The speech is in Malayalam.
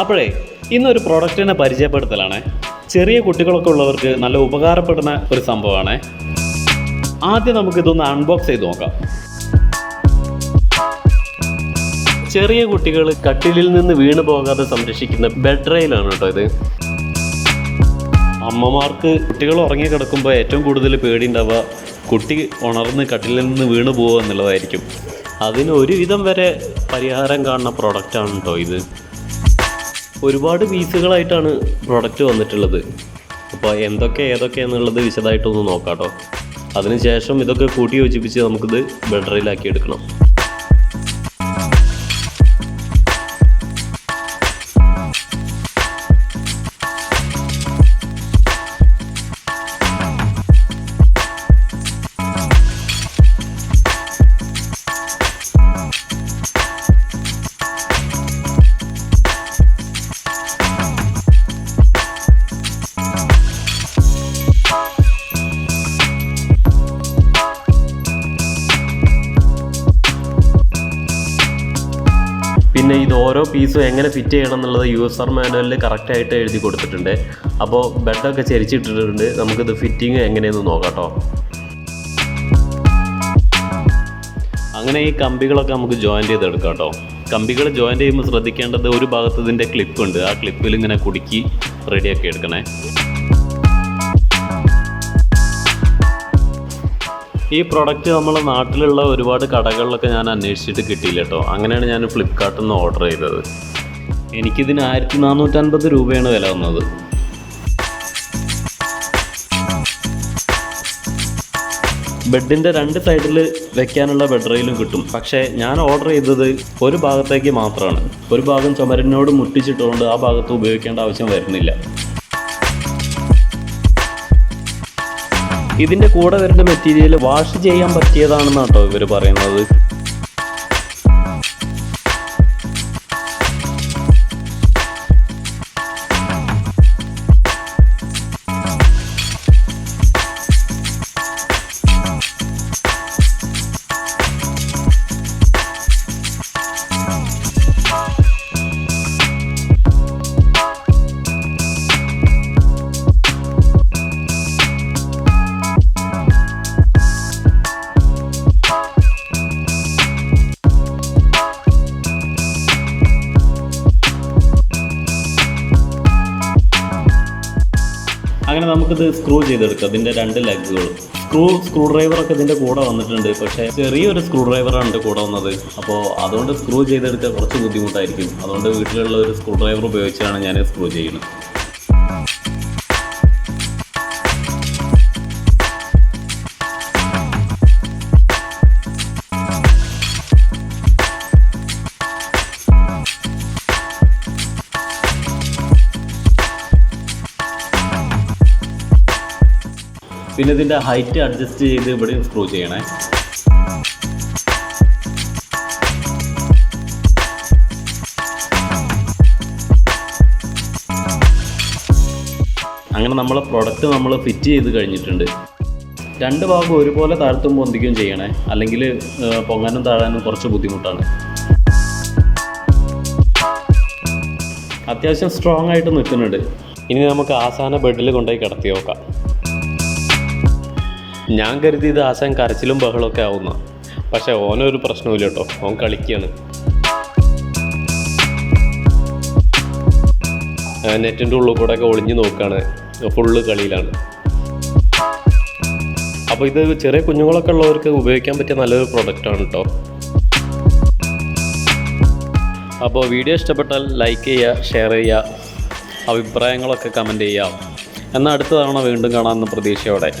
അപ്പോഴേ ഇന്നൊരു പ്രോഡക്റ്റിനെ പരിചയപ്പെടുത്തലാണ്. ചെറിയ കുട്ടികളൊക്കെ ഉള്ളവർക്ക് നല്ല ഉപകാരപ്പെടുന്ന ഒരു സംഭവമാണ്. ആദ്യം നമുക്കിതൊന്ന് അൺബോക്സ് ചെയ്ത് നോക്കാം. ചെറിയ കുട്ടികൾ കട്ടിലിൽ നിന്ന് വീണ് പോകാതെ സംരക്ഷിക്കുന്ന ബെഡ് റെയിലാണ് കേട്ടോ ഇത്. അമ്മമാർക്ക് കുട്ടികൾ ഉറങ്ങി കിടക്കുമ്പോൾ ഏറ്റവും കൂടുതൽ പേടിയുണ്ടാവുക കുട്ടി ഉണർന്ന് കട്ടിലിൽ നിന്ന് വീണ് പോകുക എന്നുള്ളതായിരിക്കും. അതിന് ഒരുവിധം വരെ പരിഹാരം കാണുന്ന പ്രോഡക്റ്റാണ് കേട്ടോ ഇത്. ഒരുപാട് പീസുകളായിട്ടാണ് പ്രോഡക്റ്റ് വന്നിട്ടുള്ളത്. അപ്പോൾ ഏതൊക്കെ എന്നുള്ളത് വിശദമായിട്ടൊന്ന് നോക്കാം കേട്ടോ. അതിനുശേഷം ഇതൊക്കെ കൂട്ടി യോജിപ്പിച്ച് നമുക്കിത് ബെഡ് റെയിലാക്കി എടുക്കണം. പിന്നെ ഇത് ഓരോ പീസും എങ്ങനെ ഫിറ്റ് ചെയ്യണം എന്നുള്ളത് യൂസർ മാനുവലിൽ കറക്റ്റായിട്ട് എഴുതി കൊടുത്തിട്ടുണ്ട്. അപ്പോൾ ബെഡൊക്കെ ചരിച്ചിട്ടിട്ടുണ്ട്. നമുക്കിത് ഫിറ്റിങ് എങ്ങനെയെന്ന് നോക്കാം കേട്ടോ. അങ്ങനെ ഈ കമ്പികളൊക്കെ നമുക്ക് ജോയിൻ ചെയ്തെടുക്കാം കേട്ടോ. കമ്പികൾ ജോയിൻ ചെയ്യുമ്പോൾ ശ്രദ്ധിക്കേണ്ടത് ഒരു ഭാഗത്ത് ഇതിൻ്റെ ക്ലിപ്പുണ്ട്. ആ ക്ലിപ്പിൽ ഇങ്ങനെ കുടുക്കി റെഡിയാക്കി എടുക്കണേ. ഈ പ്രോഡക്റ്റ് നമ്മളെ നാട്ടിലുള്ള ഒരുപാട് കടകളിലൊക്കെ ഞാൻ അന്വേഷിച്ചിട്ട് കിട്ടിയില്ല കേട്ടോ. അങ്ങനെയാണ് ഞാൻ ഫ്ലിപ്കാർട്ടിൽ നിന്ന് ഓർഡർ ചെയ്തത്. എനിക്കിതിന് 1450 രൂപയാണ് വില വന്നത്. ബെഡിൻ്റെ 2 സൈഡിൽ വെക്കാനുള്ള ബെഡ് റെയിലും കിട്ടും. പക്ഷേ ഞാൻ ഓർഡർ ചെയ്തത് ഒരു ഭാഗത്തേക്ക് മാത്രമാണ്. ഒരു ഭാഗം ചുമരിനോട് മുട്ടിച്ചിട്ടുകൊണ്ട് ആ ഭാഗത്ത് ഉപയോഗിക്കേണ്ട ആവശ്യം വരുന്നില്ല. ഇതിൻ്റെ കൂടെ വരുന്ന മെറ്റീരിയൽ വാഷ് ചെയ്യാൻ പറ്റിയതാണെന്നാണ് കേട്ടോ ഇവർ പറയുന്നത്. അങ്ങനെ നമുക്കിത് സ്ക്രൂ ചെയ്തെടുക്കാം. ഇതിൻ്റെ 2 ലെഗുകളും സ്ക്രൂ ഡ്രൈവറൊക്കെ ഇതിൻ്റെ കൂടെ വന്നിട്ടുണ്ട്. പക്ഷേ ചെറിയൊരു സ്ക്രൂ ഡ്രൈവറാണ് എൻ്റെ കൂടെ വന്നത്. അപ്പോൾ അതുകൊണ്ട് സ്ക്രൂ ചെയ്തെടുക്കാൻ കുറച്ച് ബുദ്ധിമുട്ടായിരിക്കും. അതുകൊണ്ട് വീട്ടിലുള്ള ഒരു സ്ക്രൂ ഡ്രൈവർ ഉപയോഗിച്ചാണ് ഞാൻ സ്ക്രൂ ചെയ്യുന്നത്. പിന്നെ ഇതിൻ്റെ ഹൈറ്റ് അഡ്ജസ്റ്റ് ചെയ്ത് ഇവിടെ സ്ക്രൂ ചെയ്യണേ. അങ്ങനെ നമ്മളെ പ്രൊഡക്റ്റ് നമ്മൾ ഫിറ്റ് ചെയ്ത് കഴിഞ്ഞിട്ടുണ്ട്. 2 ഭാഗം ഒരുപോലെ താഴ്ത്തും പൊന്തിക്കുകയും ചെയ്യണേ. അല്ലെങ്കിൽ പൊങ്ങാനും താഴാനും കുറച്ച് ബുദ്ധിമുട്ടാണ്. അത്യാവശ്യം സ്ട്രോങ് ആയിട്ട് നിൽക്കുന്നുണ്ട്. ഇനി നമുക്ക് ആസാന ബെഡിൽ കൊണ്ടുപോയി കിടത്തി നോക്കാം. ഞാൻ കരുതിയത് ആശാൻ കരച്ചിലും ബഹളമൊക്കെ ആവുന്ന. പക്ഷേ ഓനൊരു പ്രശ്നമില്ല കേട്ടോ. ഓൻ കളിക്കുകയാണ്. നെറ്റിൻ്റെ ഉള്ളിൽ കൂടെ ഒക്കെ ഒളിഞ്ഞു നോക്കുകയാണ്. ഫുള്ള് കളിയിലാണ്. അപ്പോൾ ഇത് ചെറിയ കുഞ്ഞുങ്ങളൊക്കെ ഉള്ളവർക്ക് ഉപയോഗിക്കാൻ പറ്റിയ നല്ലൊരു പ്രൊഡക്റ്റാണ് കേട്ടോ. അപ്പോൾ വീഡിയോ ഇഷ്ടപ്പെട്ടാൽ ലൈക്ക് ചെയ്യുക, ഷെയർ ചെയ്യുക, അഭിപ്രായങ്ങളൊക്കെ കമൻറ്റ് ചെയ്യുക. എന്നാൽ അടുത്ത തവണ വീണ്ടും കാണാമെന്ന പ്രതീക്ഷയോടെ.